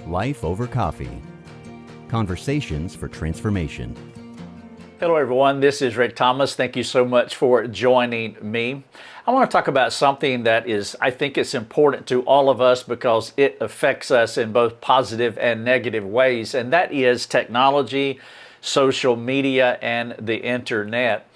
Life Over Coffee. Conversations for transformation. Hello everyone, this is Rick Thomas. Thank you so much for joining me. I want to talk about something that I think it's important to all of us because it affects us in both positive and negative ways, and that is technology, social media, and the internet.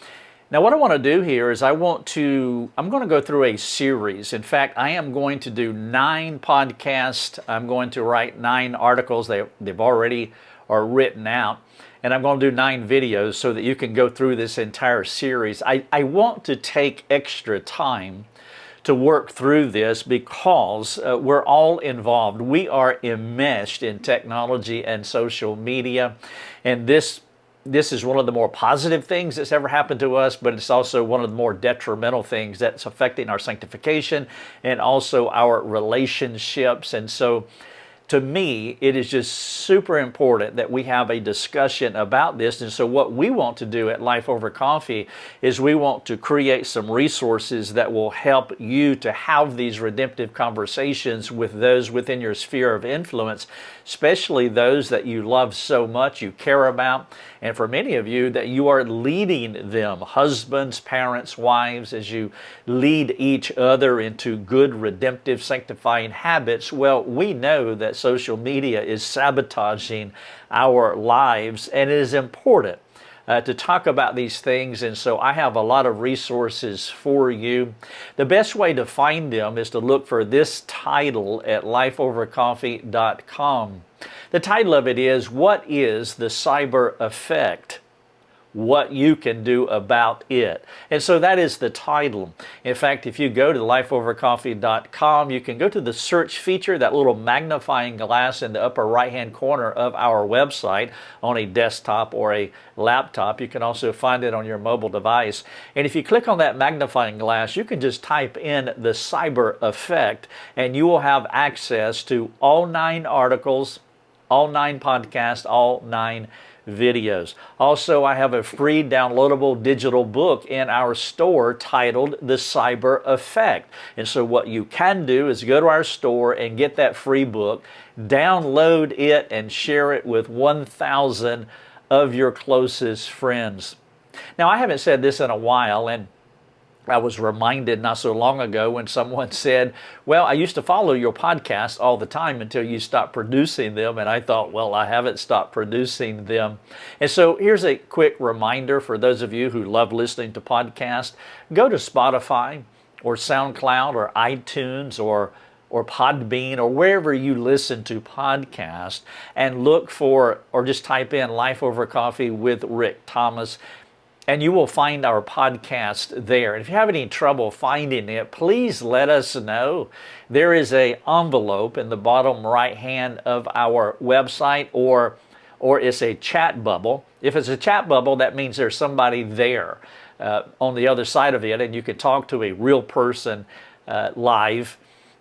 Now what I want to do here is I'm going to go through a series. In fact, I am going to do 9 podcasts. I'm going to write 9 articles. They've already are written out. And I'm going to do 9 videos so that you can go through this entire series. I want to take extra time to work through this because we're all involved. We are enmeshed in technology and social media, and this is one of the more positive things that's ever happened to us, but it's also one of the more detrimental things that's affecting our sanctification and also our relationships. And so to me, it is just super important that we have a discussion about this. And so what we want to do at Life Over Coffee is we want to create some resources that will help you to have these redemptive conversations with those within your sphere of influence, especially those that you love so much, you care about, and for many of you that you are leading them, husbands, parents, wives, as you lead each other into good, redemptive, sanctifying habits. Well, we know that social media is sabotaging our lives, and it is important to talk about these things, and so I have a lot of resources for you. The best way to find them is to look for this title at lifeovercoffee.com. The title of it is, What is the Cyber Effect? What you can do about it. And so that is the title. In fact, if you go to lifeovercoffee.com, you can go to the search feature, that little magnifying glass in the upper right-hand corner of our website on a desktop or a laptop. You can also find it on your mobile device. And if you click on that magnifying glass, you can just type in the cyber effect, and you will have access to all 9 articles, all 9 podcasts, all 9 videos. Also, I have a free downloadable digital book in our store titled The Cyber Effect. And so what you can do is go to our store and get that free book, download it, and share it with 1,000 of your closest friends. Now, I haven't said this in a while, and I was reminded not so long ago when someone said, well, I used to follow your podcast all the time until you stopped producing them. And I thought, well, I haven't stopped producing them. And so here's a quick reminder for those of you who love listening to podcasts. Go to Spotify or SoundCloud or iTunes or Podbean or wherever you listen to podcasts and look for, or just type in Life Over Coffee with Rick Thomas, and you will find our podcast there. And if you have any trouble finding it, please let us know. There is an envelope in the bottom right hand of our website, or it's a chat bubble. If it's a chat bubble, that means there's somebody there on the other side of it, and you can talk to a real person live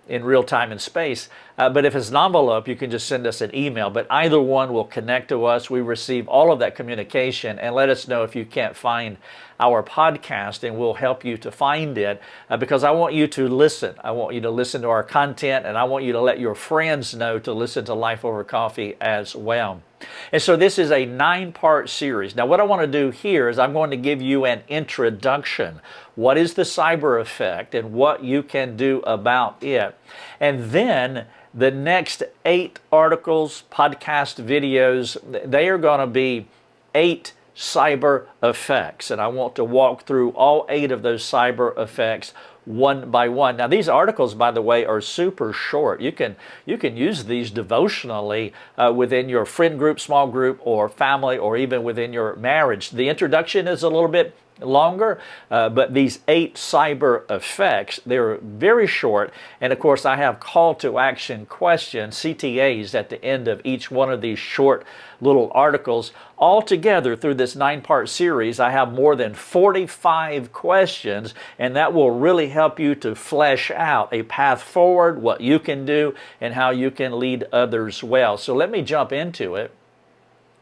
in real time and space. But if it's an envelope, you can just send us an email. But either one will connect to us. We receive all of that communication, and let us know if you can't find our podcast, and we'll help you to find it because I want you to listen. I want you to listen to our content, and I want you to let your friends know to listen to Life Over Coffee as well. And so this is a 9-part series. Now what I want to do here is I'm going to give you an introduction. What is the cyber effect and what you can do about it? And then the next 8 articles, podcast videos, they are going to be 8 cyber effects. And I want to walk through all 8 of those cyber effects one by one. Now these articles, by the way, are super short. You can use these devotionally within your friend group, small group, or family, or even within your marriage. The introduction is a little bit longer, but these 8 cyber effects, they're very short. And of course, I have call to action questions, CTAs, at the end of each one of these short little articles. Altogether, through this 9-part series, I have more than 45 questions, and that will really help you to flesh out a path forward, what you can do, and how you can lead others well. So let me jump into it.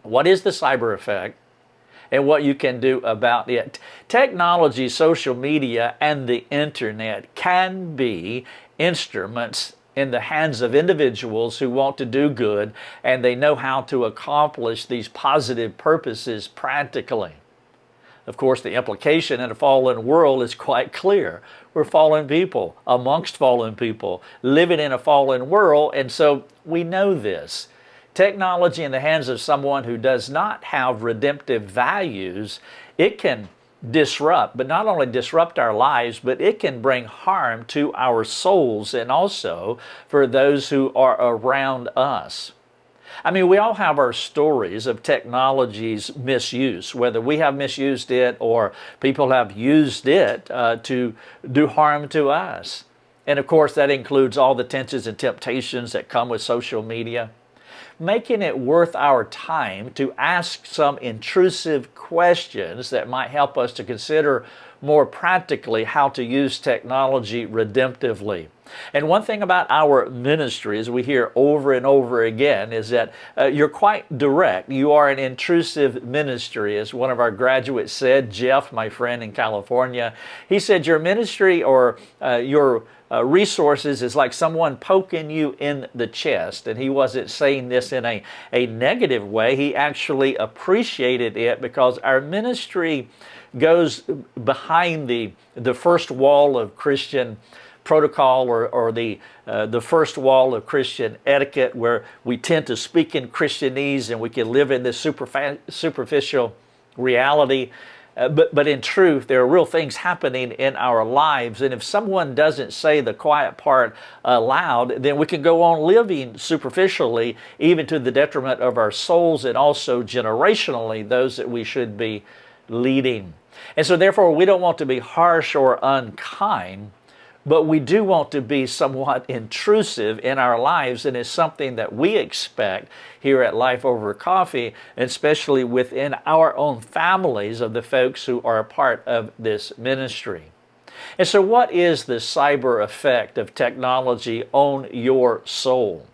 What is the cyber effect? And what you can do about it. Technology, social media, and the internet can be instruments in the hands of individuals who want to do good and they know how to accomplish these positive purposes practically. Of course, the implication in a fallen world is quite clear. We're fallen people, amongst fallen people, living in a fallen world, and so we know this. Technology in the hands of someone who does not have redemptive values, it can disrupt, but not only disrupt our lives, but it can bring harm to our souls and also for those who are around us. I mean, we all have our stories of technology's misuse, whether we have misused it or people have used it to do harm to us. And of course, that includes all the tensions and temptations that come with social media. Making it worth our time to ask some intrusive questions that might help us to consider more practically how to use technology redemptively. And one thing about our ministry, as we hear over and over again, is that you're quite direct. You are an intrusive ministry. As one of our graduates said, Jeff, my friend in California, he said, your ministry or your resources is like someone poking you in the chest. And he wasn't saying this in a negative way. He actually appreciated it because our ministry goes behind the first wall of Christian protocol or the first wall of Christian etiquette, where we tend to speak in Christianese and we can live in this superficial reality. But in truth, there are real things happening in our lives. And if someone doesn't say the quiet part aloud, then we can go on living superficially, even to the detriment of our souls and also generationally, those that we should be leading. And so therefore, we don't want to be harsh or unkind, but we do want to be somewhat intrusive in our lives, and it's something that we expect here at Life Over Coffee, especially within our own families of the folks who are a part of this ministry. And so what is the cyber effect of technology on your soul?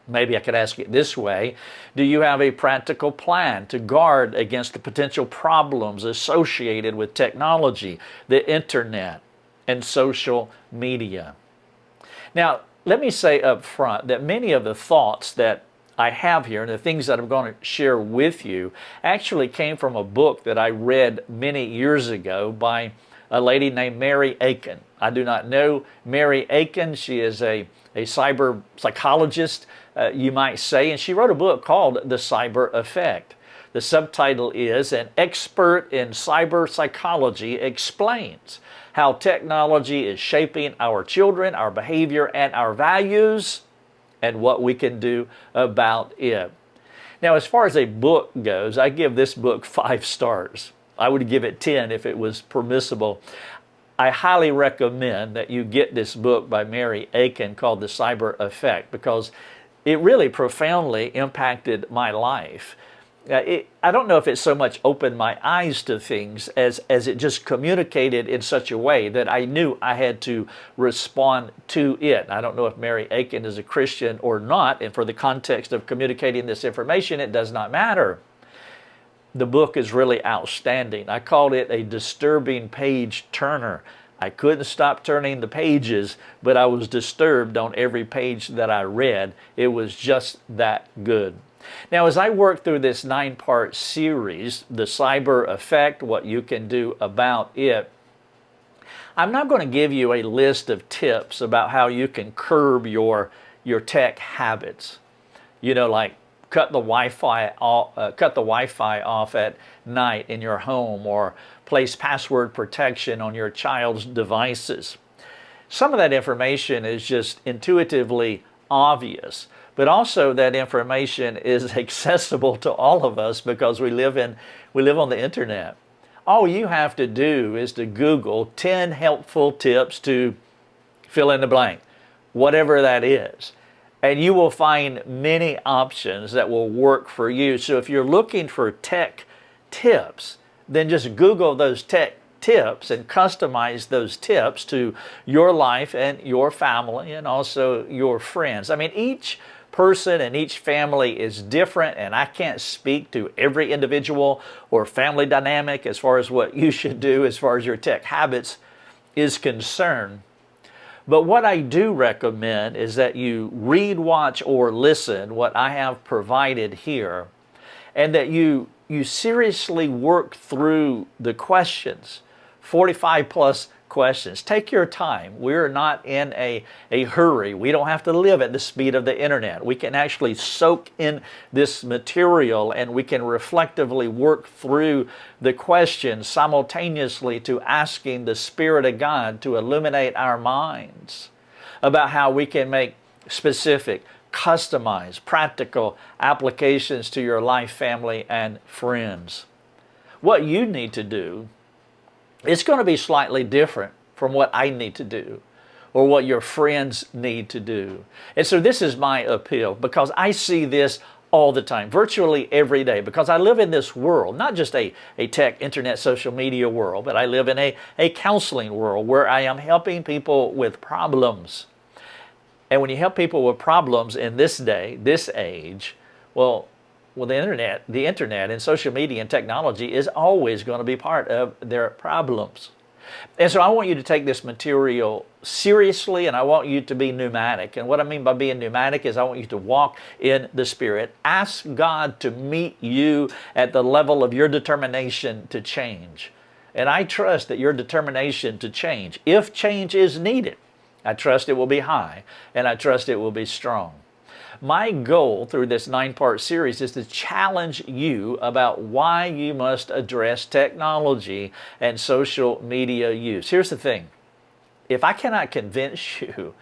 Maybe I could ask it this way. Do you have a practical plan to guard against the potential problems associated with technology, the internet, and social media? Now, let me say up front that many of the thoughts that I have here and the things that I'm going to share with you actually came from a book that I read many years ago by a lady named Mary Aiken. I do not know Mary Aiken. She is a cyber psychologist, you might say, and she wrote a book called The Cyber Effect. The subtitle is An Expert in Cyber Psychology Explains How Technology is Shaping Our Children, Our Behavior, and Our Values, and what we can do about it. Now, as far as a book goes, I give this book 5 stars. I would give it 10 if it was permissible. I highly recommend that you get this book by Mary Aiken called The Cyber Effect, because it really profoundly impacted my life. I don't know if it so much opened my eyes to things as it just communicated in such a way that I knew I had to respond to it. I don't know if Mary Aiken is a Christian or not, and for the context of communicating this information, it does not matter. The book is really outstanding. I called it a disturbing page turner. I couldn't stop turning the pages, but I was disturbed on every page that I read. It was just that good. Now, as I work through this 9-part series, The Cyber Effect, What You Can Do About It, I'm not going to give you a list of tips about how you can curb your tech habits. You know, like cut the Wi-Fi off at night in your home, or place password protection on your child's devices. Some of that information is just intuitively obvious, but also that information is accessible to all of us because we live on the internet. All you have to do is to Google 10 helpful tips to fill in the blank, whatever that is. And you will find many options that will work for you. So if you're looking for tech tips, then just Google those tech tips and customize those tips to your life and your family and also your friends. I mean, each person and each family is different, and I can't speak to every individual or family dynamic as far as what you should do as far as your tech habits is concerned. But what I do recommend is that you read, watch, or listen what I have provided here, and that you seriously work through the questions, 45 plus questions. Take your time. We're not in a hurry. We don't have to live at the speed of the internet. We can actually soak in this material, and we can reflectively work through the questions simultaneously to asking the Spirit of God to illuminate our minds about how we can make specific, customized, practical applications to your life, family, and friends. What you need to do, it's going to be slightly different from what I need to do or what your friends need to do. And so this is my appeal, because I see this all the time, virtually every day, because I live in this world, not just a tech, internet, social media world, but I live in a counseling world where I am helping people with problems. And when you help people with problems in this day, this age, well, the internet and social media and technology is always going to be part of their problems. And so I want you to take this material seriously, and I want you to be pneumatic. And what I mean by being pneumatic is I want you to walk in the Spirit. Ask God to meet you at the level of your determination to change. And I trust that your determination to change, if change is needed, I trust it will be high, and I trust it will be strong. My goal through this 9-part series is to challenge you about why you must address technology and social media use. Here's the thing. If I cannot convince you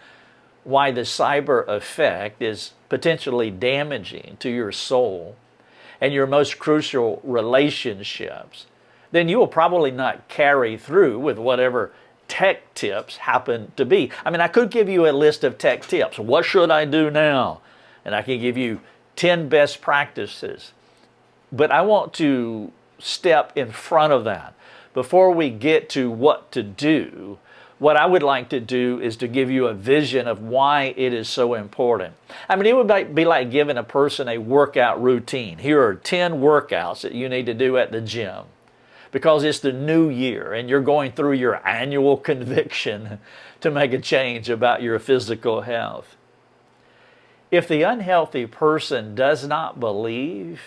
why the cyber effect is potentially damaging to your soul and your most crucial relationships, then you will probably not carry through with whatever tech tips happen to be. I mean, I could give you a list of tech tips. What should I do now? And I can give you 10 best practices. But I want to step in front of that. Before we get to what to do, what I would like to do is to give you a vision of why it is so important. I mean, it would be like giving a person a workout routine. Here are 10 workouts that you need to do at the gym, because it's the new year and you're going through your annual conviction to make a change about your physical health. If the unhealthy person does not believe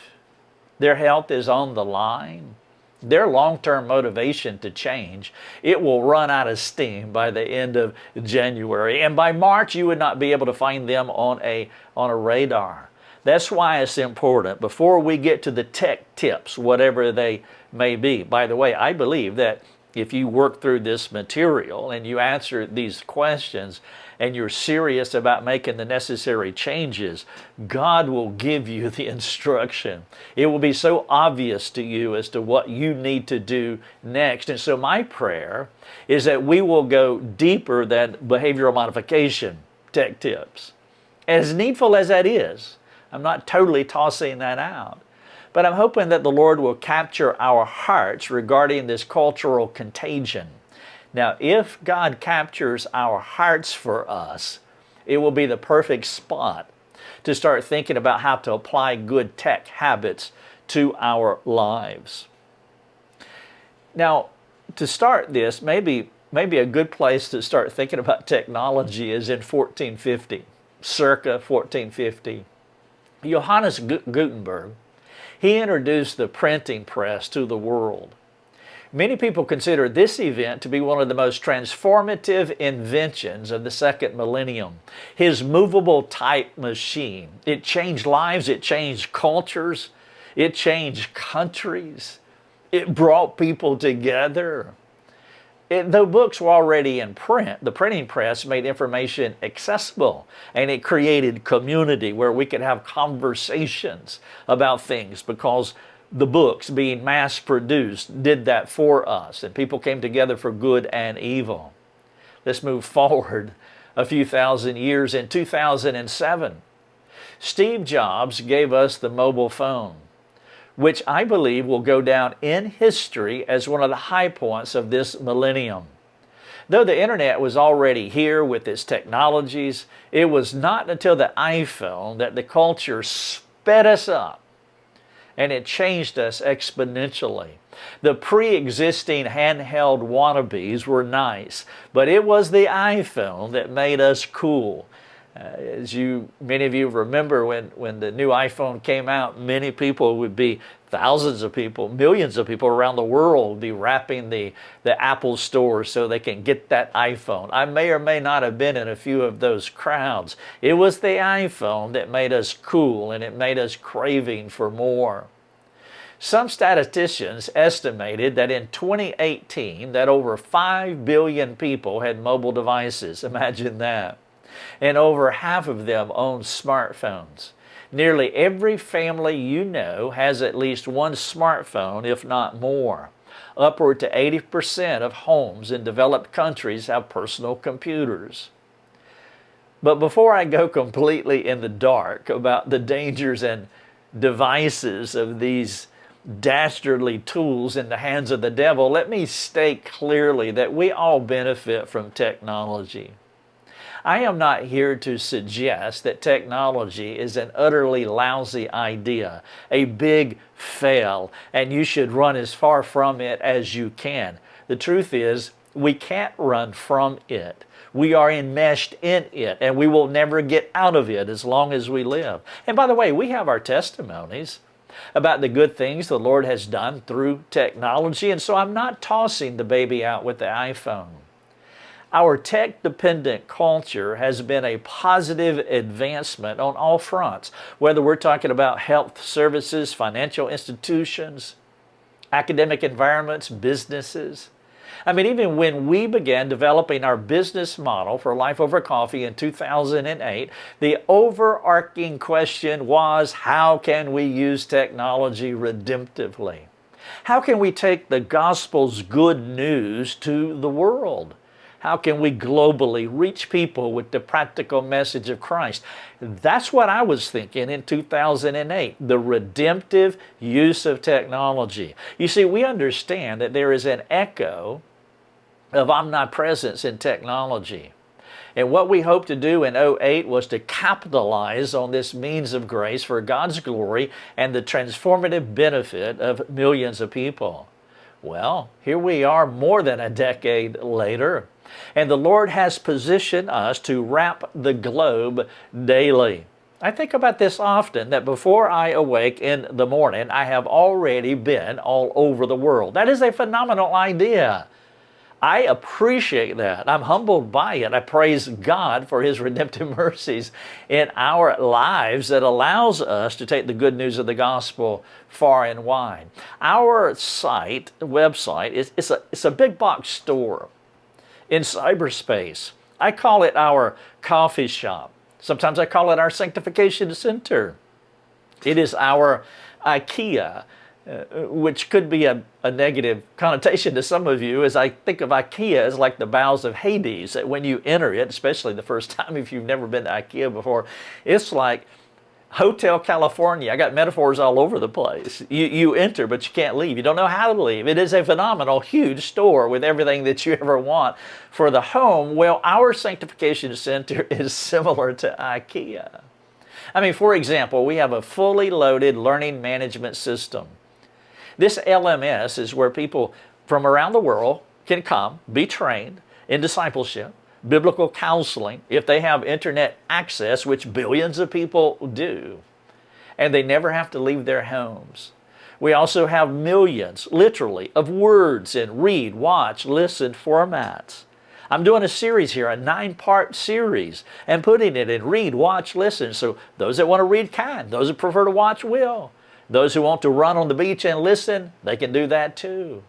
their health is on the line, their long-term motivation to change, it will run out of steam by the end of January. And by March, you would not be able to find them on a radar. That's why it's important, before we get to the tech tips, whatever they may be. By the way, I believe that if you work through this material and you answer these questions and you're serious about making the necessary changes, God will give you the instruction. It will be so obvious to you as to what you need to do next. And so my prayer is that we will go deeper than behavioral modification tech tips. As needful as that is, I'm not totally tossing that out. But I'm hoping that the Lord will capture our hearts regarding this cultural contagion. Now, if God captures our hearts for us, it will be the perfect spot to start thinking about how to apply good tech habits to our lives. Now, to start this, maybe a good place to start thinking about technology is in 1450, circa 1450. Johannes Gutenberg, he introduced the printing press to the world. Many people consider this event to be one of the most transformative inventions of the second millennium. His movable type machine, it changed lives, it changed cultures, it changed countries, it brought people together. Though books were already in print, the printing press made information accessible, and it created community where we could have conversations about things, because the books being mass produced did that for us, and people came together for good and evil. Let's move forward a few thousand years. In 2007, Steve Jobs gave us the mobile phone, which I believe will go down in history as one of the high points of this millennium. Though the internet was already here with its technologies, it was not until the iPhone that the culture sped us up, and it changed us exponentially. The pre-existing handheld wannabes were nice, but it was the iPhone that made us cool. Many of you remember when the new iPhone came out, many people would be, thousands of people, millions of people around the world would be wrapping the Apple stores so they can get that iPhone. I may or may not have been in a few of those crowds. It was the iPhone that made us cool, and it made us craving for more. Some statisticians estimated that in 2018 that over 5 billion people had mobile devices. Imagine that. And over half of them own smartphones. Nearly every family you know has at least one smartphone, if not more. Upward to 80% of homes in developed countries have personal computers. But before I go completely in the dark about the dangers and devices of these dastardly tools in the hands of the devil, let me state clearly that we all benefit from technology. I am not here to suggest that technology is an utterly lousy idea, a big fail, and you should run as far from it as you can. The truth is, we can't run from it. We are enmeshed in it, and we will never get out of it as long as we live. And by the way, we have our testimonies about the good things the Lord has done through technology, and so I'm not tossing the baby out with the iPhone. Our tech-dependent culture has been a positive advancement on all fronts, whether we're talking about health services, financial institutions, academic environments, businesses. I mean, even when we began developing our business model for Life Over Coffee in 2008, the overarching question was, how can we use technology redemptively? How can we take the gospel's good news to the world? How can we globally reach people with the practical message of Christ? That's what I was thinking in 2008, the redemptive use of technology. You see, we understand that there is an echo of omnipresence in technology. And what we hoped to do in 2008 was to capitalize on this means of grace for God's glory and the transformative benefit of millions of people. Well, here we are more than a decade later. And the Lord has positioned us to wrap the globe daily. I think about this often, that before I awake in the morning, I have already been all over the world. That is a phenomenal idea. I appreciate that. I'm humbled by it. I praise God for His redemptive mercies in our lives that allows us to take the good news of the gospel far and wide. Our website, it's a big box store in cyberspace. I call it our coffee shop. Sometimes I call it our sanctification center. It is our IKEA, which could be a negative connotation to some of you, as I think of IKEA as like the bowels of Hades, that when you enter it, especially the first time if you've never been to IKEA before, it's like Hotel California. I got metaphors all over the place. You enter, but you can't leave. You don't know how to leave. It is a phenomenal, huge store with everything that you ever want for the home. Well, our sanctification center is similar to IKEA. I mean, for example, we have a fully loaded learning management system. This LMS is where people from around the world can come, be trained in discipleship, biblical counseling, if they have internet access, which billions of people do, and they never have to leave their homes. We also have millions, literally, of words in read, watch, listen formats. I'm doing a series here, a 9-part series, and putting it in read, watch, listen. So those that want to read can. Those that prefer to watch will. Those who want to run on the beach and listen, they can do that too.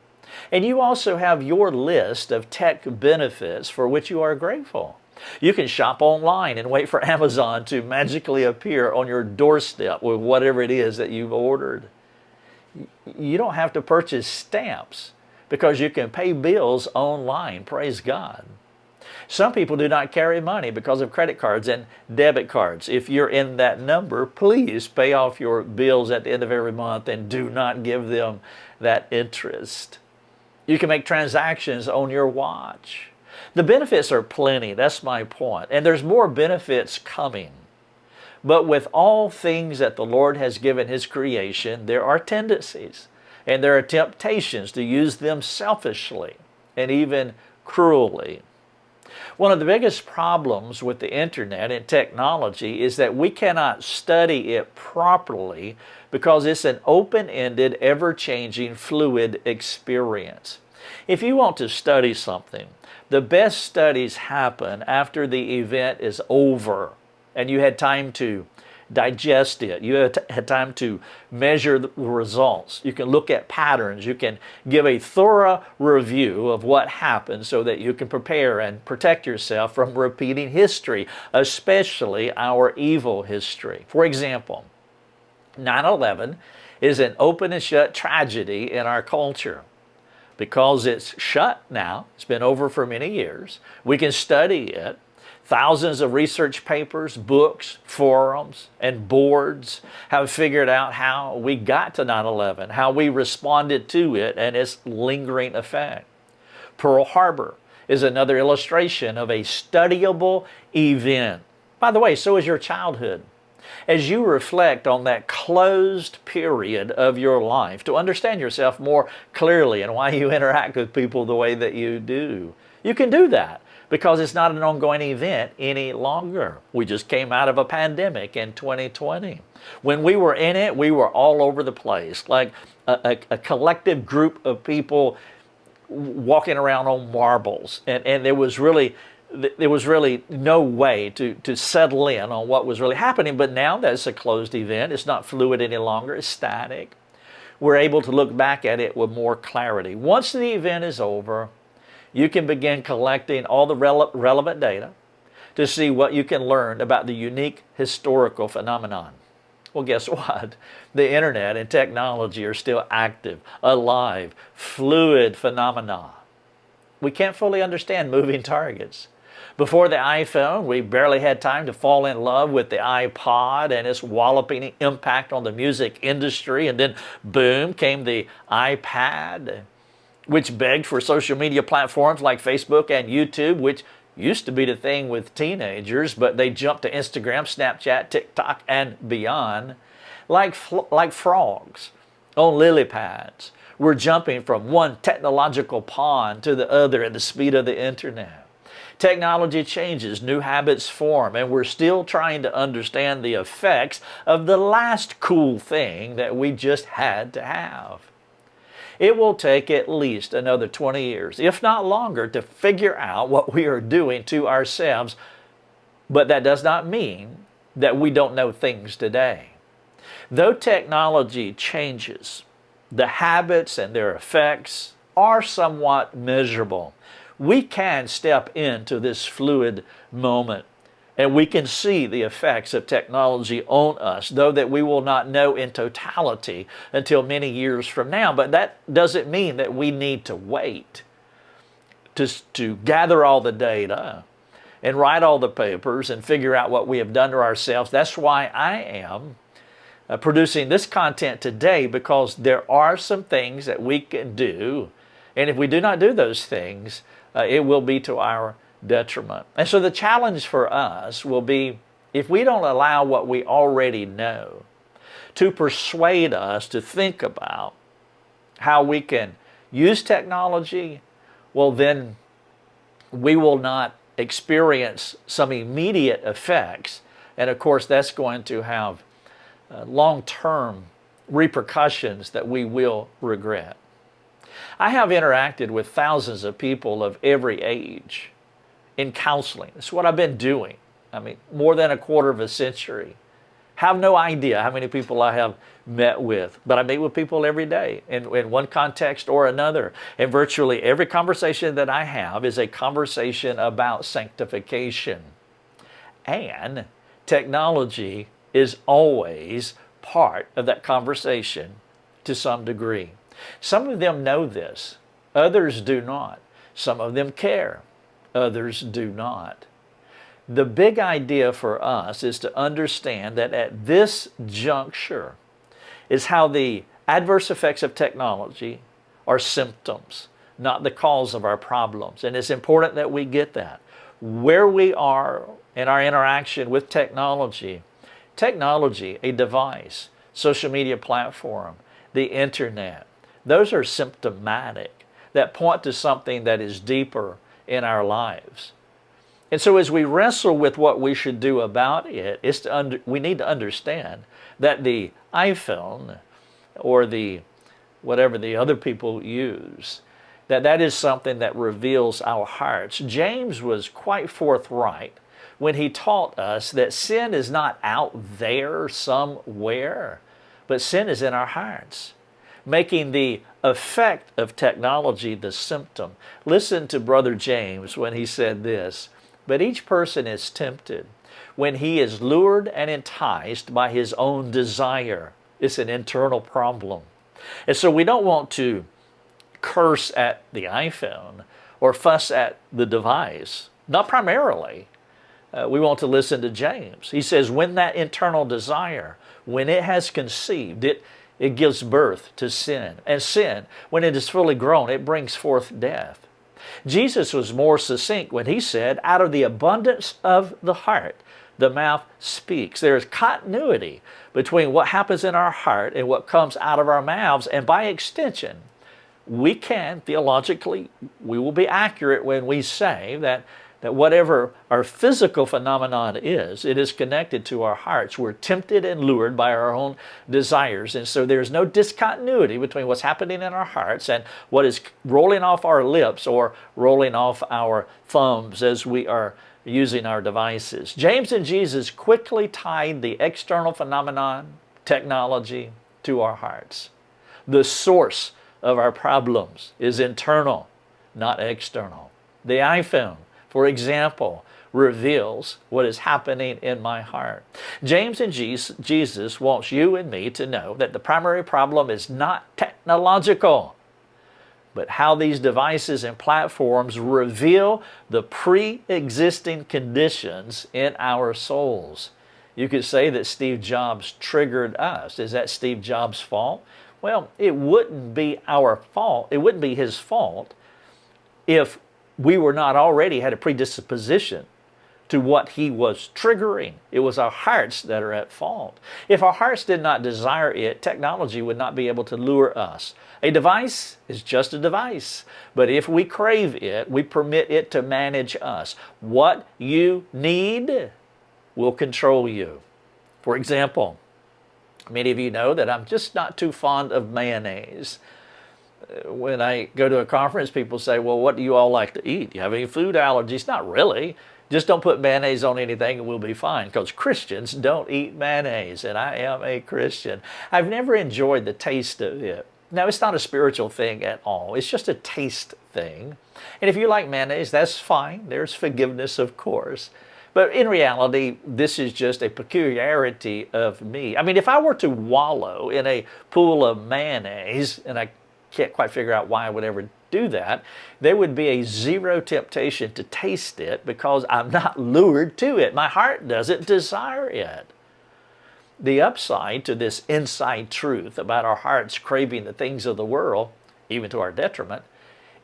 And you also have your list of tech benefits for which you are grateful. You can shop online and wait for Amazon to magically appear on your doorstep with whatever it is that you've ordered. You don't have to purchase stamps because you can pay bills online. Praise God. Some people do not carry money because of credit cards and debit cards. If you're in that number, please pay off your bills at the end of every month and do not give them that interest. You can make transactions on your watch. The benefits are plenty, that's my point. And there's more benefits coming. But with all things that the Lord has given His creation, there are tendencies. and there are temptations to use them selfishly and even cruelly. One of the biggest problems with the internet and technology is that we cannot study it properly because it's an open-ended, ever-changing, fluid experience. If you want to study something, the best studies happen after the event is over and you had time to digest it. You had time to measure the results. You can look at patterns. You can give a thorough review of what happened so that you can prepare and protect yourself from repeating history, especially our evil history. For example, 9/11 is an open and shut tragedy in our culture. Because it's shut now, it's been over for many years, we can study it. Thousands of research papers, books, forums, and boards have figured out how we got to 9/11, how we responded to it, and its lingering effect. Pearl Harbor is another illustration of a studyable event. By the way, so is your childhood. As you reflect on that closed period of your life to understand yourself more clearly and why you interact with people the way that you do, you can do that because it's not an ongoing event any longer. We just came out of a pandemic in 2020. When we were in it, we were all over the place, like a collective group of people walking around on marbles. And there was really no way to settle in on what was really happening. But now that it's a closed event, it's not fluid any longer, it's static. We're able to look back at it with more clarity. Once the event is over, you can begin collecting all the relevant data to see what you can learn about the unique historical phenomenon. Well, guess what? The internet and technology are still active, alive, fluid phenomena. We can't fully understand moving targets. Before the iPhone, we barely had time to fall in love with the iPod and its walloping impact on the music industry. And then, boom, came the iPad, which begged for social media platforms like Facebook and YouTube, which used to be the thing with teenagers, but they jumped to Instagram, Snapchat, TikTok, and beyond. Like frogs on lily pads, we're jumping from one technological pond to the other at the speed of the internet. Technology changes, new habits form, and we're still trying to understand the effects of the last cool thing that we just had to have. It will take at least another 20 years, if not longer, to figure out what we are doing to ourselves, but that does not mean that we don't know things today. Though technology changes, the habits and their effects are somewhat measurable. We can step into this fluid moment and we can see the effects of technology on us, though that we will not know in totality until many years from now. But that doesn't mean that we need to wait to gather all the data and write all the papers and figure out what we have done to ourselves. That's why I am producing this content today, because there are some things that we can do. And if we do not do those things, it will be to our detriment. And so the challenge for us will be, if we don't allow what we already know to persuade us to think about how we can use technology, well, then we will not experience some immediate effects. And of course, that's going to have long-term repercussions that we will regret. I have interacted with thousands of people of every age in counseling. That's what I've been doing. I mean, more than a quarter of a century. Have no idea how many people I have met with, but I meet with people every day in one context or another. And virtually every conversation that I have is a conversation about sanctification. And technology is always part of that conversation to some degree. Some of them know this, others do not. Some of them care, others do not. The big idea for us is to understand that at this juncture is how the adverse effects of technology are symptoms, not the cause of our problems. And it's important that we get that. Where we are in our interaction with technology, a device, social media platform, the internet, Those are symptomatic that point to something that is deeper in our lives. And so as we wrestle with what we should do about it, we need to understand that the iPhone or the whatever the other people use, that is something that reveals our hearts. James was quite forthright when he taught us that sin is not out there somewhere, but sin is in our hearts, making the effect of technology the symptom. Listen to Brother James when he said this, "But each person is tempted when he is lured and enticed by his own desire." It's an internal problem. And so we don't want to curse at the iPhone or fuss at the device. Not primarily. We want to listen to James. He says, when that internal desire, when it has conceived, it gives birth to sin. And sin, when it is fully grown, it brings forth death. Jesus was more succinct when he said, out of the abundance of the heart, the mouth speaks. There is continuity between what happens in our heart and what comes out of our mouths. And by extension, we can, theologically, we will be accurate when we say that whatever our physical phenomenon is, it is connected to our hearts. We're tempted and lured by our own desires. And so there's no discontinuity between what's happening in our hearts and what is rolling off our lips or rolling off our thumbs as we are using our devices. James and Jesus quickly tied the external phenomenon, technology, to our hearts. The source of our problems is internal, not external. The iPhone, for example, reveals what is happening in my heart. James and Jesus wants you and me to know that the primary problem is not technological, but how these devices and platforms reveal the pre-existing conditions in our souls. You could say that Steve Jobs triggered us. Is that Steve Jobs' fault? Well, it wouldn't be our fault. It wouldn't be his fault if we were not already had a predisposition to what he was triggering. It was our hearts that are at fault. If our hearts did not desire it, technology would not be able to lure us. A device is just a device, but if we crave it, we permit it to manage us. What you need will control you. For example, many of you know that I'm just not too fond of mayonnaise. When I go to a conference, people say, well, what do you all like to eat? Do you have any food allergies? Not really. Just don't put mayonnaise on anything and we'll be fine, because Christians don't eat mayonnaise, and I am a Christian. I've never enjoyed the taste of it. Now, it's not a spiritual thing at all. It's just a taste thing. And if you like mayonnaise, that's fine. There's forgiveness, of course. But in reality, this is just a peculiarity of me. I mean, if I were to wallow in a pool of mayonnaise, and I can't quite figure out why I would ever do that, there would be a zero temptation to taste it because I'm not lured to it. My heart doesn't desire it. The upside to this inside truth about our hearts craving the things of the world, even to our detriment,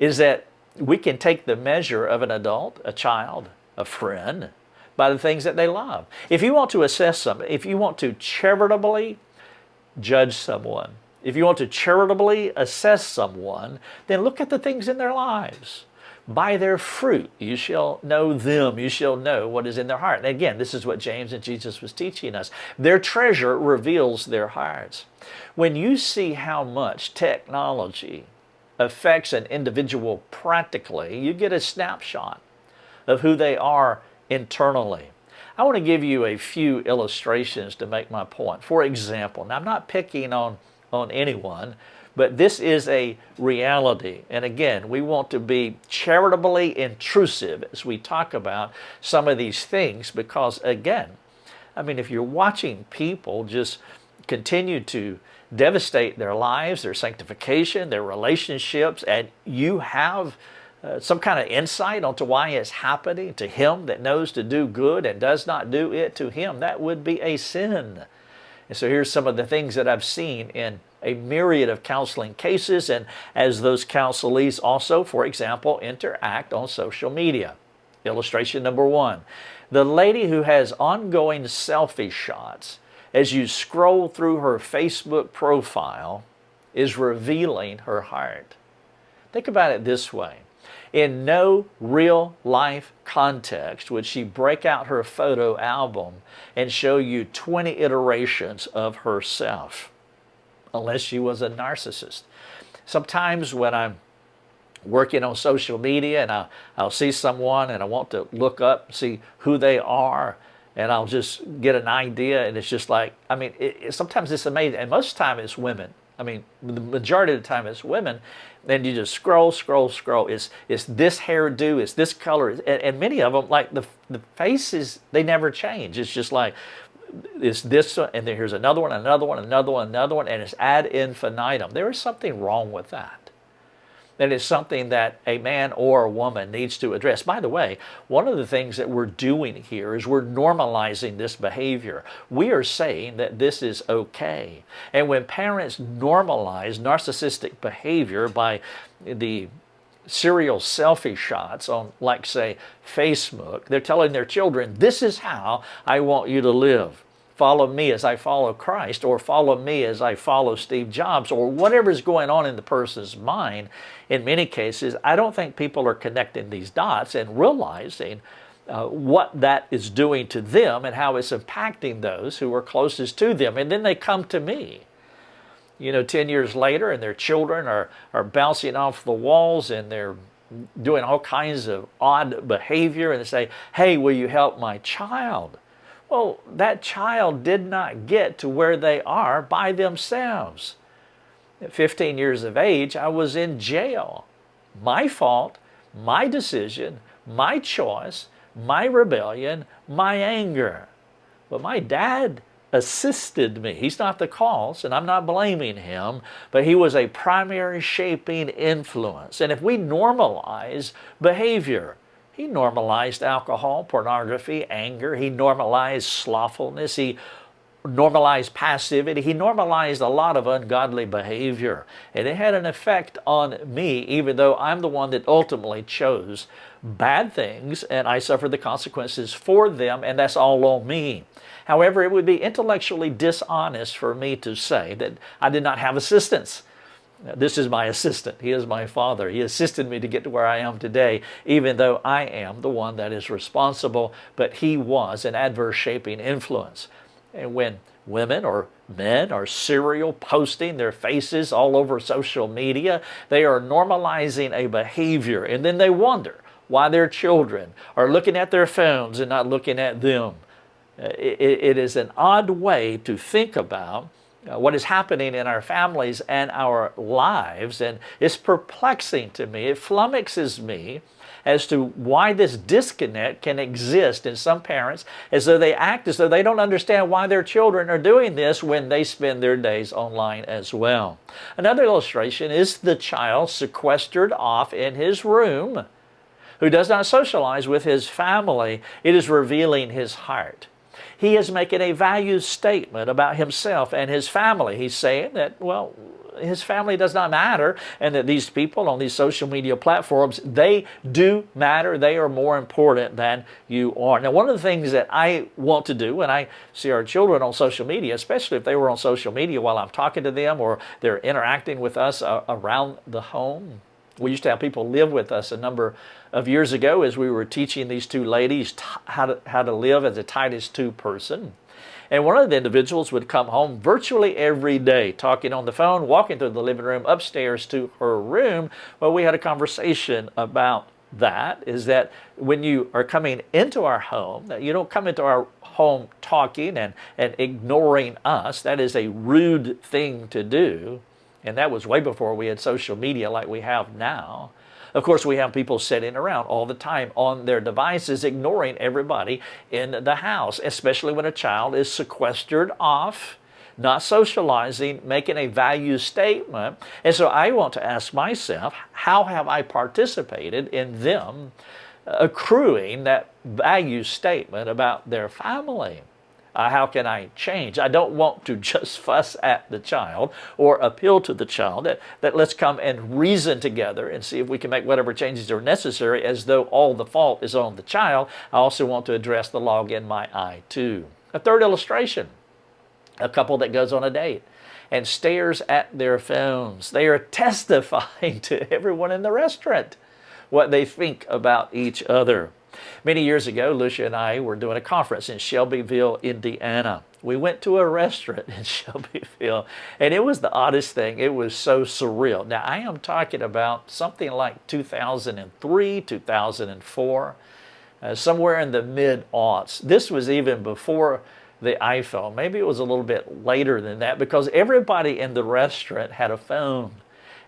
is that we can take the measure of an adult, a child, a friend, by the things that they love. If you want to assess something, if you want to charitably judge someone, if you want to charitably assess someone, then look at the things in their lives. By their fruit you shall know them. You shall know what is in their heart. And again, this is what James and Jesus was teaching us. Their treasure reveals their hearts. When you see how much technology affects an individual practically, you get a snapshot of who they are internally. I want to give you a few illustrations to make my point. For example, now I'm not picking on anyone, but this is a reality. And again, we want to be charitably intrusive as we talk about some of these things because, again, I mean, if you're watching people just continue to devastate their lives, their sanctification, their relationships, and you have some kind of insight onto why it's happening to him that knows to do good and does not do it to him, that would be a sin. And so here's some of the things that I've seen in a myriad of counseling cases, and as those counselees also, for example, interact on social media. Illustration number one, the lady who has ongoing selfie shots as you scroll through her Facebook profile is revealing her heart. Think about it this way. In no real life context would she break out her photo album and show you 20 iterations of herself, unless she was a narcissist. Sometimes when I'm working on social media and I'll see someone and I want to look up and see who they are, and I'll just get an idea, and it's just like, I mean, sometimes it's amazing, and most of the time it's women. I mean, the majority of the time it's women. Then you just scroll. It's this hairdo, it's this color, and many of them, like the faces, they never change. It's just like, it's this, and then here's another one, and it's ad infinitum. There is something wrong with that. That is something that a man or a woman needs to address. By the way, one of the things that we're doing here is we're normalizing this behavior. We are saying that this is okay. And when parents normalize narcissistic behavior by the serial selfie shots on, like, say, Facebook, they're telling their children, this is how I want you to live. Follow me as I follow Christ, or follow me as I follow Steve Jobs, or whatever's going on in the person's mind. In many cases, I don't think people are connecting these dots and realizing what that is doing to them and how it's impacting those who are closest to them. And then they come to me, 10 years later, and their children are bouncing off the walls and they're doing all kinds of odd behavior, and they say, hey, will you help my child? Well, that child did not get to where they are by themselves. At 15 years of age, I was in jail. My fault, my decision, my choice, my rebellion, my anger. But my dad assisted me. He's not the cause, and I'm not blaming him, but he was a primary shaping influence. And if we normalize behavior, he normalized alcohol, pornography, anger. He normalized slothfulness. He normalized passivity. He normalized a lot of ungodly behavior. And it had an effect on me, even though I'm the one that ultimately chose bad things, and I suffered the consequences for them, and that's all on me. However, it would be intellectually dishonest for me to say that I did not have assistance. This is my assistant. He is my father. He assisted me to get to where I am today, even though I am the one that is responsible, but he was an adverse shaping influence. And when women or men are serial posting their faces all over social media, they are normalizing a behavior, and then they wonder why their children are looking at their phones and not looking at them. It is an odd way to think about what is happening in our families and our lives, and it's perplexing to me. It flummoxes me as to why this disconnect can exist in some parents, as though they act as though they don't understand why their children are doing this when they spend their days online as well. Another illustration is the child sequestered off in his room who does not socialize with his family. It is revealing his heart. He is making a value statement about himself and his family. He's saying that, well, his family does not matter, and that these people on these social media platforms, they do matter. They are more important than you are. Now, one of the things that I want to do when I see our children on social media, especially if they were on social media while I'm talking to them or they're interacting with us around the home. We used to have people live with us a number of years ago as we were teaching these two ladies how to live as a Titus 2 person. And one of the individuals would come home virtually every day, talking on the phone, walking through the living room, upstairs to her room. Well, we had a conversation about that, is that when you are coming into our home, that you don't come into our home talking and ignoring us. That is a rude thing to do. And that was way before we had social media like we have now. Of course, we have people sitting around all the time on their devices, ignoring everybody in the house, especially when a child is sequestered off, not socializing, making a value statement. And so I want to ask myself, how have I participated in them accruing that value statement about their family? How can I change? I don't want to just fuss at the child or appeal to the child that let's come and reason together and see if we can make whatever changes are necessary, as though all the fault is on the child. I also want to address the log in my eye too. A third illustration. A couple that goes on a date and stares at their phones. They are testifying to everyone in the restaurant what they think about each other. Many years ago, Lucia and I were doing a conference in Shelbyville, Indiana. We went to a restaurant in Shelbyville, and it was the oddest thing. It was so surreal. Now, I am talking about something like 2003, 2004, somewhere in the mid-aughts. This was even before the iPhone. Maybe it was a little bit later than that, because everybody in the restaurant had a phone.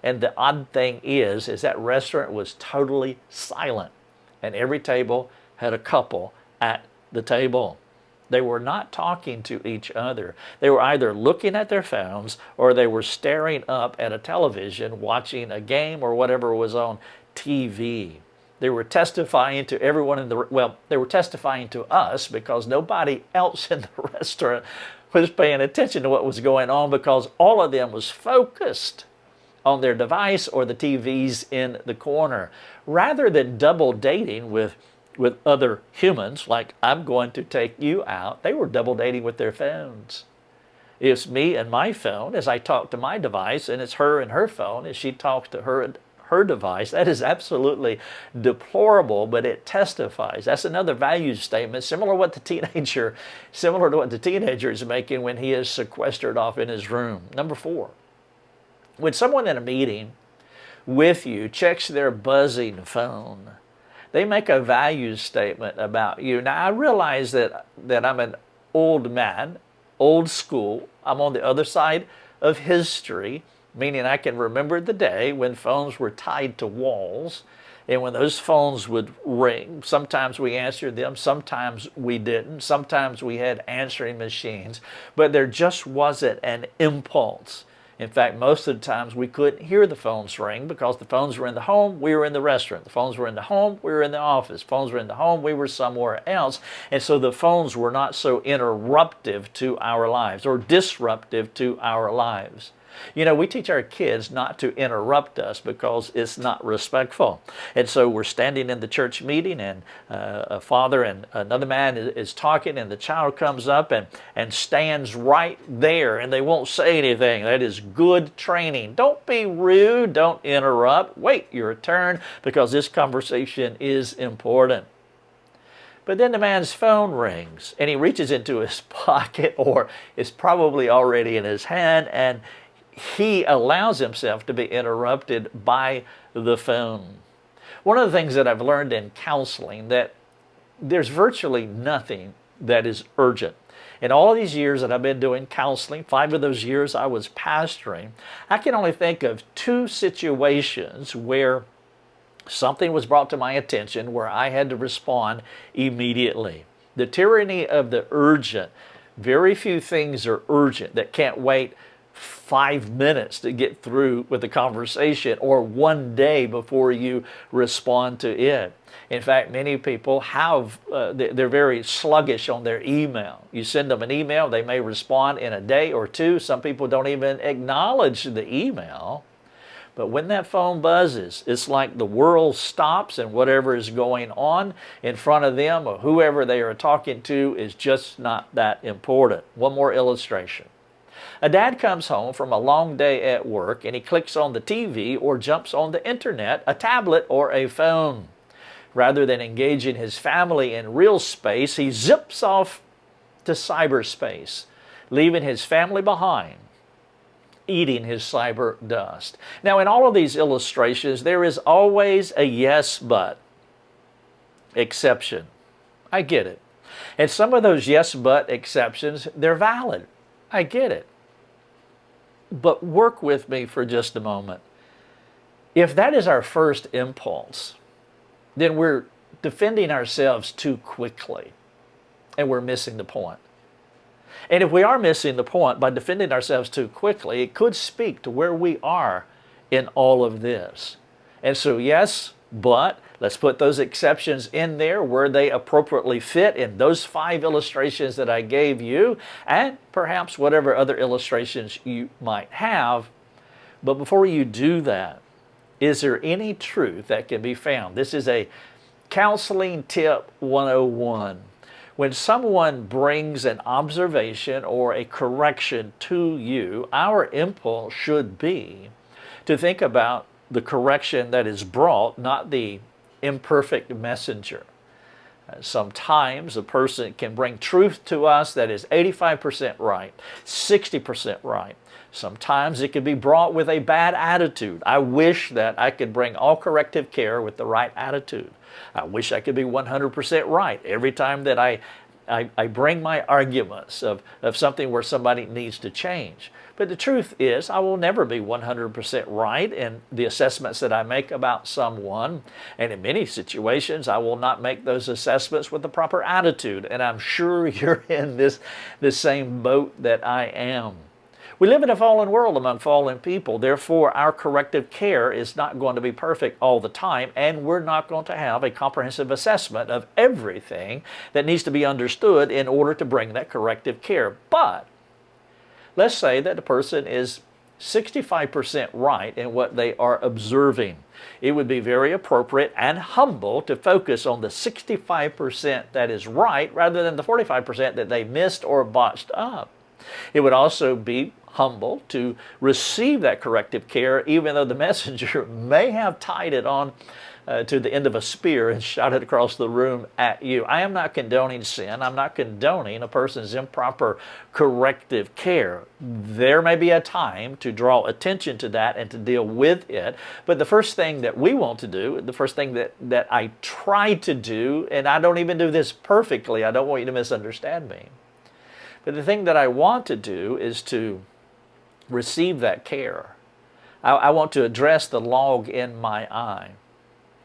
And the odd thing is that restaurant was totally silent. And every table had a couple at the table. They were not talking to each other. They were either looking at their phones or they were staring up at a television watching a game or whatever was on TV. They were testifying to everyone in the, they were testifying to us because nobody else in the restaurant was paying attention to what was going on, because all of them was focused on their device or the TVs in the corner. Rather than double dating with other humans, like I'm going to take you out, they were double dating with their phones. It's me and my phone as I talk to my device, and it's her and her phone as she talks to her device. That is absolutely deplorable, but it testifies. That's another value statement, similar to what the teenager is making when he is sequestered off in his room. Number 4, when someone in a meeting with you checks their buzzing phone, they make a value statement about you. Now, I realize that I'm an old man, old school. I'm on the other side of history, meaning I can remember the day when phones were tied to walls, and when those phones would ring. Sometimes we answered them, sometimes we didn't. Sometimes we had answering machines, but there just wasn't an impulse. In fact, most of the times we couldn't hear the phones ring because the phones were in the home, we were in the restaurant. The phones were in the home, we were in the office. Phones were in the home, we were somewhere else. And so the phones were not so interruptive to our lives or disruptive to our lives. You know, we teach our kids not to interrupt us because it's not respectful. And so we're standing in the church meeting, and a father and another man is talking, and the child comes up and stands right there, and they won't say anything. That is good training. Don't be rude. Don't interrupt. Wait your turn, because this conversation is important. But then the man's phone rings, and he reaches into his pocket, or it's probably already in his hand, and he allows himself to be interrupted by the phone. One of the things that I've learned in counseling, that there's virtually nothing that is urgent. In all of these years that I've been doing counseling, 5 of those years I was pastoring, I can only think of 2 situations where something was brought to my attention where I had to respond immediately. The tyranny of the urgent. Very few things are urgent that can't wait 5 minutes to get through with the conversation, or 1 day before you respond to it. In fact, many people they're very sluggish on their email. You send them an email, they may respond in a day or 2. Some people don't even acknowledge the email. But when that phone buzzes, it's like the world stops, and whatever is going on in front of them or whoever they are talking to is just not that important. One more illustration. A dad comes home from a long day at work, and he clicks on the TV or jumps on the internet, a tablet, or a phone. Rather than engaging his family in real space, he zips off to cyberspace, leaving his family behind, eating his cyber dust. Now, in all of these illustrations, there is always a yes but exception. I get it. And some of those yes but exceptions, they're valid. I get it. But work with me for just a moment. If that is our first impulse, then we're defending ourselves too quickly, and we're missing the point. And if we are missing the point by defending ourselves too quickly, it could speak to where we are in all of this. And so, yes, but let's put those exceptions in there where they appropriately fit in those 5 illustrations that I gave you, and perhaps whatever other illustrations you might have. But before you do that, is there any truth that can be found? This is a Counseling Tip 101. When someone brings an observation or a correction to you, our impulse should be to think about the correction that is brought, not the imperfect messenger. Sometimes a person can bring truth to us that is 85% right, 60% right. Sometimes it can be brought with a bad attitude. I wish that I could bring all corrective care with the right attitude. I wish I could be 100% right every time that I bring my arguments of something where somebody needs to change. But the truth is, I will never be 100% right in the assessments that I make about someone. And in many situations, I will not make those assessments with the proper attitude. And I'm sure you're in this same boat that I am. We live in a fallen world among fallen people. Therefore, our corrective care is not going to be perfect all the time, and we're not going to have a comprehensive assessment of everything that needs to be understood in order to bring that corrective care. But let's say that the person is 65% right in what they are observing. It would be very appropriate and humble to focus on the 65% that is right rather than the 45% that they missed or botched up. It would also be humble to receive that corrective care, even though the messenger may have tied it on to the end of a spear and shot it across the room at you. I am not condoning sin. I'm not condoning a person's improper corrective care. There may be a time to draw attention to that and to deal with it. But the first thing that we want to do, the first thing that I try to do, and I don't even do this perfectly, I don't want you to misunderstand me. But the thing that I want to do is to receive that care. I want to address the log in my eye.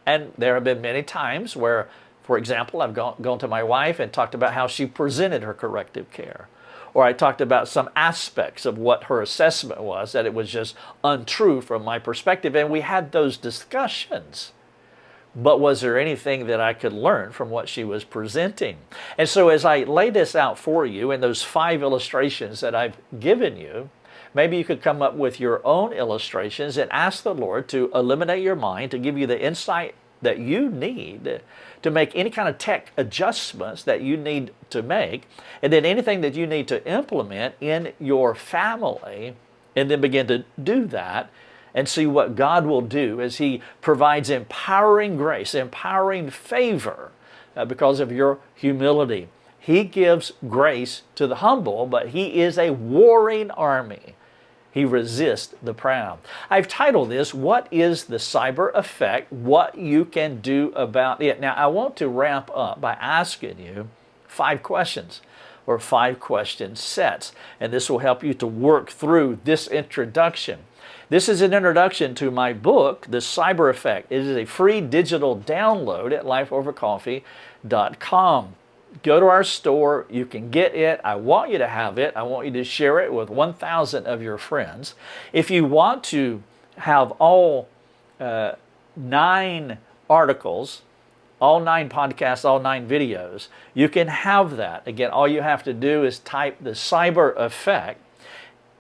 And there have been many times where, for example, I've gone to my wife and talked about how she presented her corrective care. Or I talked about some aspects of what her assessment was, that it was just untrue from my perspective. And we had those discussions. But was there anything that I could learn from what she was presenting? And so as I lay this out for you in those 5 illustrations that I've given you, maybe you could come up with your own illustrations and ask the Lord to eliminate your mind, to give you the insight that you need to make any kind of tech adjustments that you need to make, and then anything that you need to implement in your family, and then begin to do that and see what God will do as He provides empowering grace, empowering favor because of your humility. He gives grace to the humble, but He is a warring army. He resists the proud. I've titled this, What is the Cyber Effect? What you can do about it. Now, I want to wrap up by asking you 5 questions or 5 question sets, and this will help you to work through this introduction. This is an introduction to my book, The Cyber Effect. It is a free digital download at lifeovercoffee.com. Go to our store. You can get it. I want you to have it. I want you to share it with 1,000 of your friends. If you want to have all 9 articles, all 9 podcasts, all 9 videos, you can have that. Again, all you have to do is type The Cyber Effect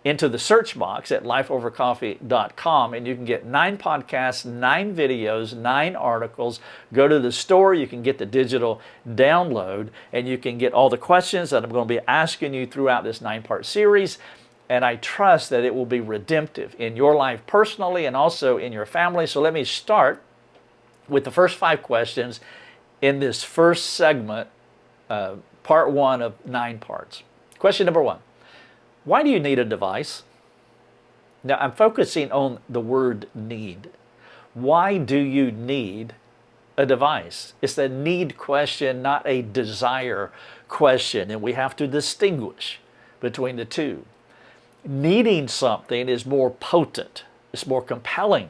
into the search box at lifeovercoffee.com, and you can get 9 podcasts, 9 videos, 9 articles. Go to the store, you can get the digital download, and you can get all the questions that I'm going to be asking you throughout this 9-part series. And I trust that it will be redemptive in your life personally and also in your family. So let me start with the first 5 questions in this first segment, part 1 of 9 parts. Question number 1. Why do you need a device? Now, I'm focusing on the word need. Why do you need a device? It's a need question, not a desire question, and we have to distinguish between the two. Needing something is more potent, it's more compelling,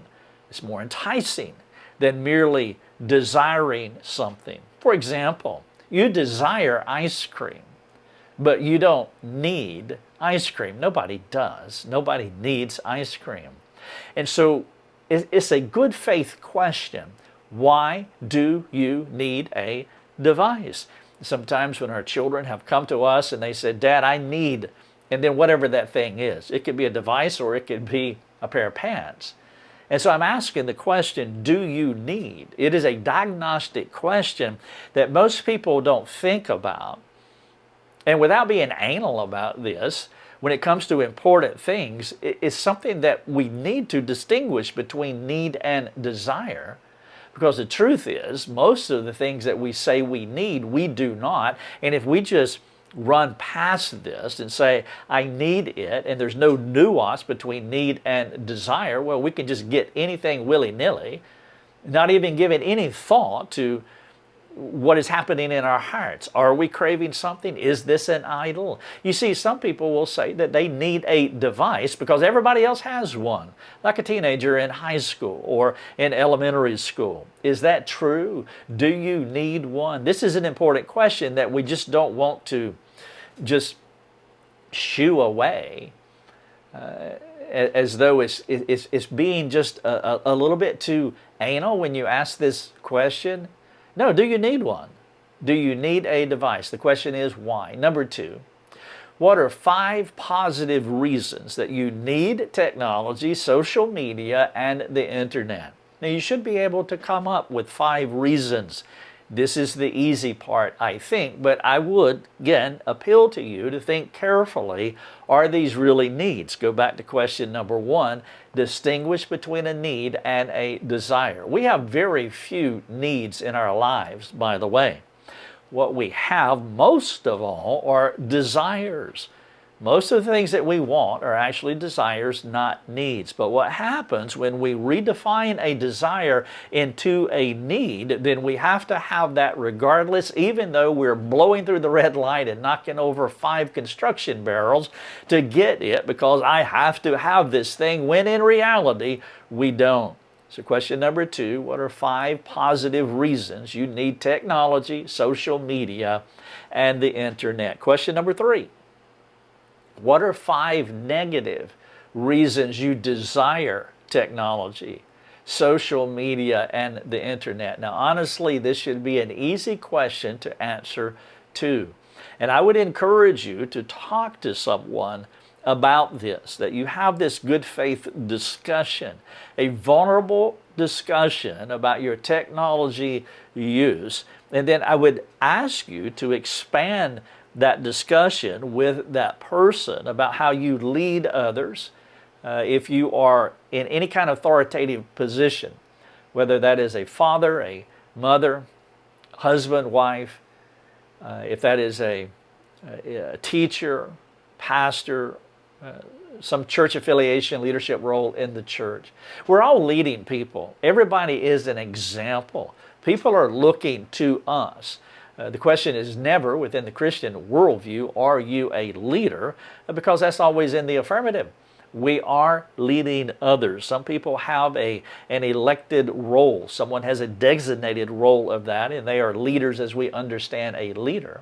it's more enticing than merely desiring something. For example, you desire ice cream, but you don't need ice cream. Nobody does. Nobody needs ice cream. And so it's a good faith question. Why do you need a device? Sometimes when our children have come to us and they said, Dad, I need, and then whatever that thing is. It could be a device or it could be a pair of pants. And so I'm asking the question, do you need? It is a diagnostic question that most people don't think about And without being anal about this, when it comes to important things, it's something that we need to distinguish between need and desire. Because the truth is, most of the things that we say we need, we do not. And if we just run past this and say, I need it, and there's no nuance between need and desire, well, we can just get anything willy-nilly, not even giving any thought to what is happening in our hearts. Are we craving something? Is this an idol? You see, some people will say that they need a device because everybody else has one, like a teenager in high school or in elementary school. Is that true? Do you need one? This is an important question that we just don't want to just shoo away as though it's being just a little bit too anal when you ask this question. No, do you need one? Do you need a device? The question is why? Number 2, what are 5 positive reasons that you need technology, social media, and the internet? Now, you should be able to come up with 5 reasons. This is the easy part, I think, but I would, again, appeal to you to think carefully, are these really needs? Go back to question number 1, distinguish between a need and a desire. We have very few needs in our lives, by the way. What we have most of all are desires. Most of the things that we want are actually desires, not needs. But what happens when we redefine a desire into a need, then we have to have that regardless, even though we're blowing through the red light and knocking over 5 construction barrels to get it because I have to have this thing, when in reality, we don't. So question number 2, what are 5 positive reasons you need technology, social media, and the internet? Question number 3. What are 5 negative reasons you desire technology, social media, and the internet? Now, honestly, this should be an easy question to answer too. And I would encourage you to talk to someone about this, that you have this good faith discussion, a vulnerable discussion about your technology use. And then I would ask you to expand that discussion with that person about how you lead others. If you are in any kind of authoritative position, whether that is a father, a mother, husband, wife, if that is a teacher, pastor, some church affiliation, leadership role in the church. We're all leading people. Everybody is an example. People are looking to us. The question is never, within the Christian worldview, are you a leader? Because that's always in the affirmative. We are leading others. Some people have an elected role. Someone has a designated role of that, and they are leaders as we understand a leader.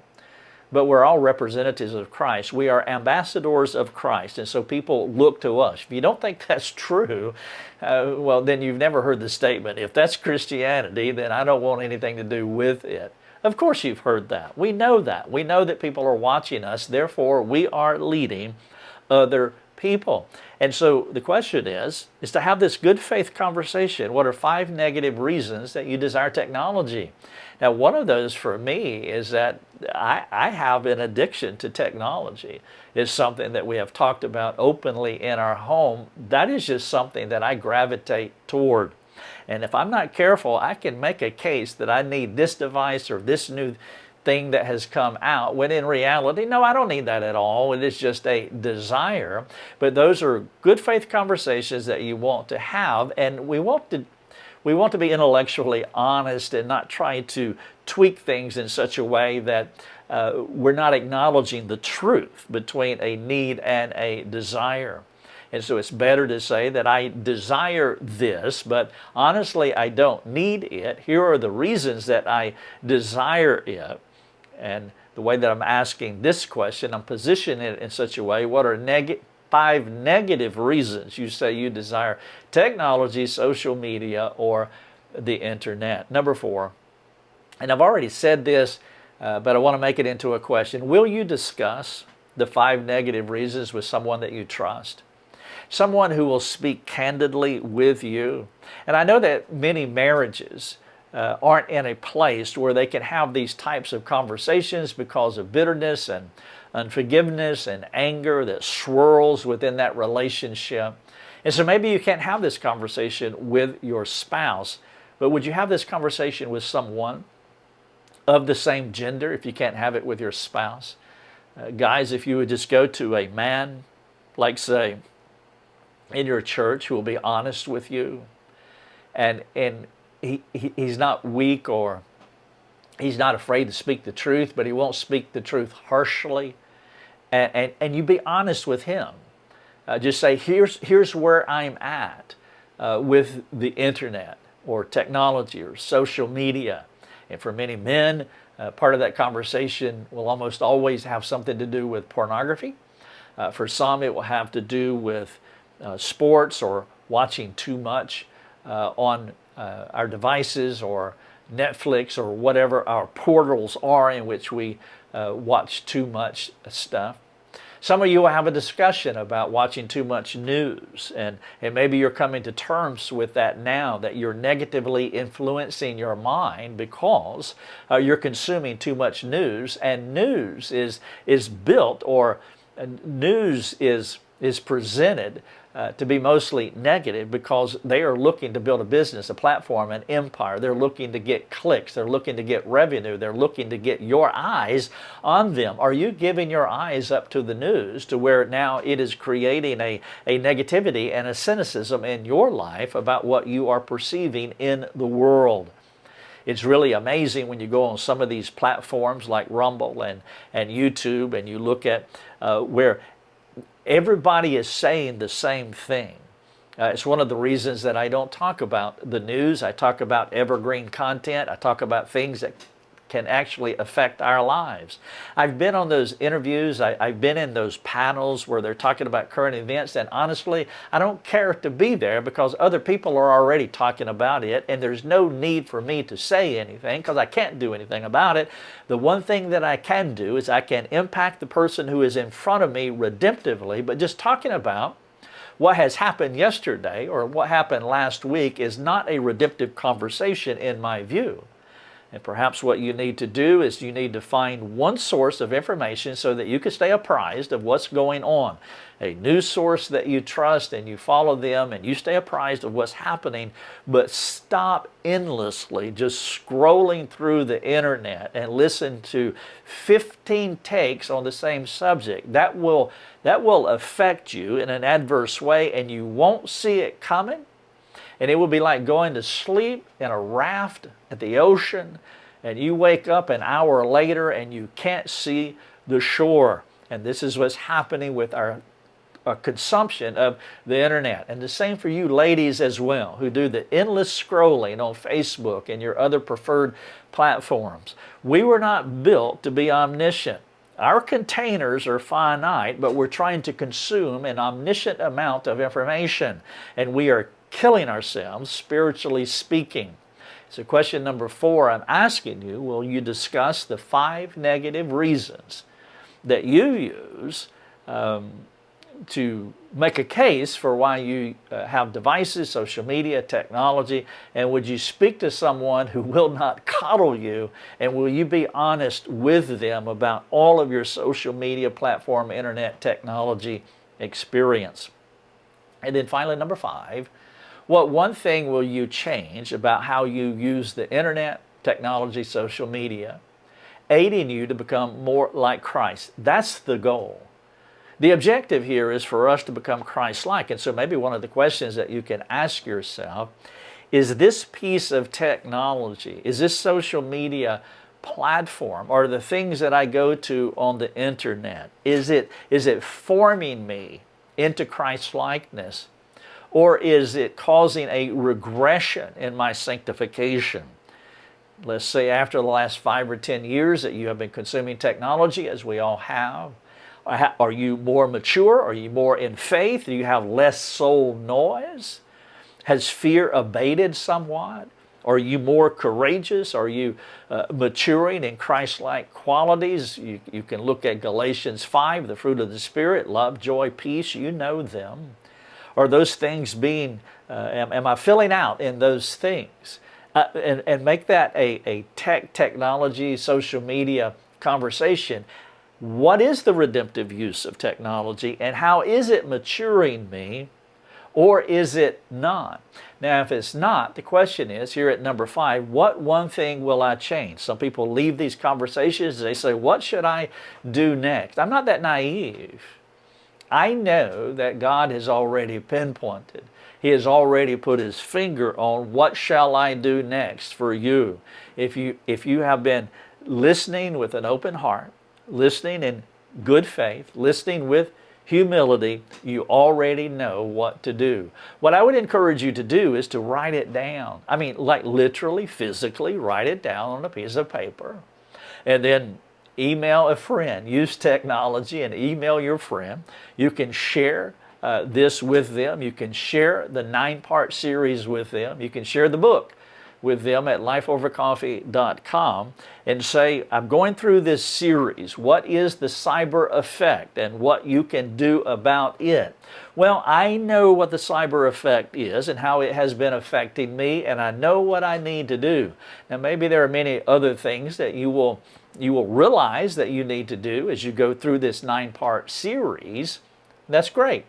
But we're all representatives of Christ. We are ambassadors of Christ, and so people look to us. If you don't think that's true, well, then you've never heard the statement, if that's Christianity, then I don't want anything to do with it. Of course you've heard that. We know that. We know that people are watching us. Therefore, we are leading other people. And so the question is to have this good faith conversation. What are 5 negative reasons that you desire technology? Now, one of those for me is that I have an addiction to technology. It's something that we have talked about openly in our home. That is just something that I gravitate toward. And if I'm not careful, I can make a case that I need this device or this new thing that has come out, when in reality, no, I don't need that at all. It is just a desire. But those are good faith conversations that you want to have, and we want to be intellectually honest and not try to tweak things in such a way that we're not acknowledging the truth between a need and a desire. And so it's better to say that I desire this, but honestly, I don't need it. Here are the reasons that I desire it. And the way that I'm asking this question, I'm positioning it in such a way, what are 5 negative reasons you say you desire technology, social media, or the internet? Number 4, and I've already said this, but I want to make it into a question. Will you discuss the 5 negative reasons with someone that you trust? Someone who will speak candidly with you. And I know that many marriages aren't in a place where they can have these types of conversations because of bitterness and unforgiveness and anger that swirls within that relationship. And so maybe you can't have this conversation with your spouse, but would you have this conversation with someone of the same gender if you can't have it with your spouse? Guys, if you would just go to a man, like say, in your church who will be honest with you, and he's not weak or he's not afraid to speak the truth, but he won't speak the truth harshly, and you be honest with him. Just say, here's where I'm at with the internet or technology or social media. And for many men, part of that conversation will almost always have something to do with pornography. For some, it will have to do with sports or watching too much on our devices or Netflix or whatever our portals are in which we watch too much stuff. Some of you will have a discussion about watching too much news, and maybe you're coming to terms with that now, that you're negatively influencing your mind because you're consuming too much news, and news is built, or news is presented to be mostly negative because they are looking to build a business, a platform, an empire. They're looking to get clicks. They're looking to get revenue. They're looking to get your eyes on them. Are you giving your eyes up to the news to where now it is creating a negativity and a cynicism in your life about what you are perceiving in the world? It's really amazing when you go on some of these platforms like Rumble and YouTube, and you look at where everybody is saying the same thing. It's one of the reasons that I don't talk about the news. I talk about evergreen content. I talk about things that can actually affect our lives. I've been on those interviews. I've been in those panels where they're talking about current events, and honestly, I don't care to be there because other people are already talking about it, and there's no need for me to say anything because I can't do anything about it. The one thing that I can do is I can impact the person who is in front of me redemptively, but just talking about what has happened yesterday or what happened last week is not a redemptive conversation in my view. And perhaps what you need to do is you need to find one source of information so that you can stay apprised of what's going on. A news source that you trust, and you follow them and you stay apprised of what's happening, but stop endlessly just scrolling through the internet and listen to 15 takes on the same subject. That will affect you in an adverse way, and you won't see it coming. And it will be like going to sleep in a raft at the ocean, and you wake up an hour later and you can't see the shore. And this is what's happening with our consumption of the internet. And the same for you ladies as well, who do the endless scrolling on Facebook and your other preferred platforms. We were not built to be omniscient. Our containers are finite, but we're trying to consume an omniscient amount of information, and we are killing ourselves, spiritually speaking. So question number 4, I'm asking you, will you discuss the 5 negative reasons that you use to make a case for why you have devices, social media, technology, and would you speak to someone who will not coddle you, and will you be honest with them about all of your social media platform, internet, technology experience? And then finally, number 5, what one thing will you change about how you use the internet, technology, social media, aiding you to become more like Christ? That's the goal. The objective here is for us to become Christ-like. And so maybe one of the questions that you can ask yourself is this piece of technology, is this social media platform, or the things that I go to on the internet, is it forming me into Christ-likeness? Or is it causing a regression in my sanctification? Let's say after the last 5 or 10 years that you have been consuming technology, as we all have, are you more mature? Are you more in faith? Do you have less soul noise? Has fear abated somewhat? Are you more courageous? Are you maturing in Christ-like qualities? You can look at Galatians 5, the fruit of the Spirit, love, joy, peace, you know them. Are those things being, am I filling out in those things? and make that a technology, social media conversation. What is the redemptive use of technology, and how is it maturing me, or is it not? Now, if it's not, the question is, here at number 5, what one thing will I change? Some people leave these conversations, they say, what should I do next? I'm not that naive. I know that God has already pinpointed. He has already put His finger on what shall I do next for you. If you have been listening with an open heart, listening in good faith, listening with humility, you already know what to do. What I would encourage you to do is to write it down. I mean, like literally, physically, write it down on a piece of paper. And then email a friend. Use technology and email your friend. You can share this with them. You can share the 9-part series with them. You can share the book with them at lifeovercoffee.com and say, I'm going through this series. What is the cyber effect and what you can do about it? Well, I know what the cyber effect is and how it has been affecting me, and I know what I need to do. Now, maybe there are many other things that you will realize that you need to do as you go through this 9-part series. That's great.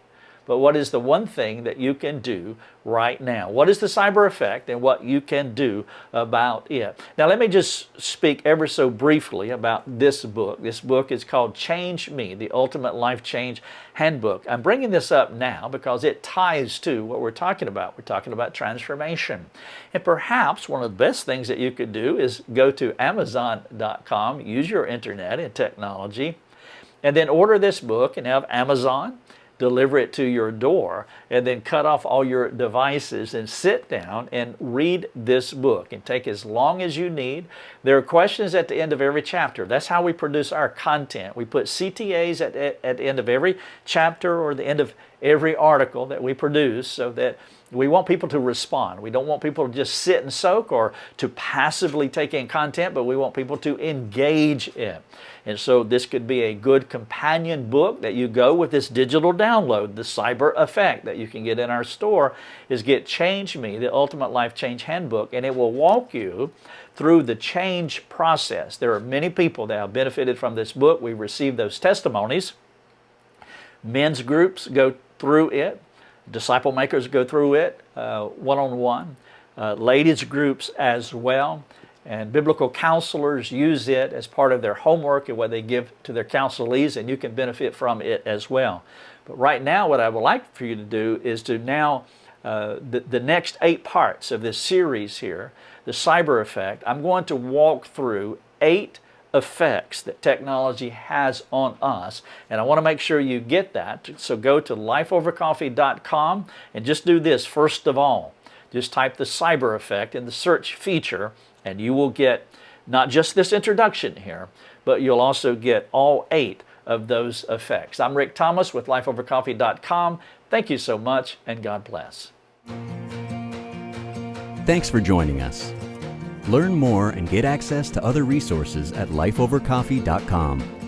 But what is the one thing that you can do right now? What is the cyber effect and what you can do about it? Now, let me just speak ever so briefly about this book. This book is called Change Me, The Ultimate Life Change Handbook. I'm bringing this up now because it ties to what we're talking about. We're talking about transformation. And perhaps one of the best things that you could do is go to Amazon.com, use your internet and technology, and then order this book and have Amazon deliver it to your door, and then cut off all your devices and sit down and read this book and take as long as you need. There are questions at the end of every chapter. That's how we produce our content. We put CTAs at the end of every chapter or the end of every article that we produce so that we want people to respond. We don't want people to just sit and soak or to passively take in content, but we want people to engage in. And so this could be a good companion book that you go with this digital download. The cyber effect that you can get in our store is get Change Me, the Ultimate Life Change Handbook, and it will walk you through the change process. There are many people that have benefited from this book. We received those testimonies. Men's groups go through it. Disciple makers go through it one-on-one. Ladies groups as well. And biblical counselors use it as part of their homework and what they give to their counselees, and you can benefit from it as well. But right now, what I would like for you to do is to now, the next 8 parts of this series here, the cyber effect, I'm going to walk through 8 effects that technology has on us, and I want to make sure you get that. So go to lifeovercoffee.com and just do this first of all. Just type the cyber effect in the search feature, and you will get not just this introduction here, but you'll also get all 8 of those effects. I'm Rick Thomas with lifeovercoffee.com. Thank you so much, and God bless. Thanks for joining us. Learn more and get access to other resources at lifeovercoffee.com.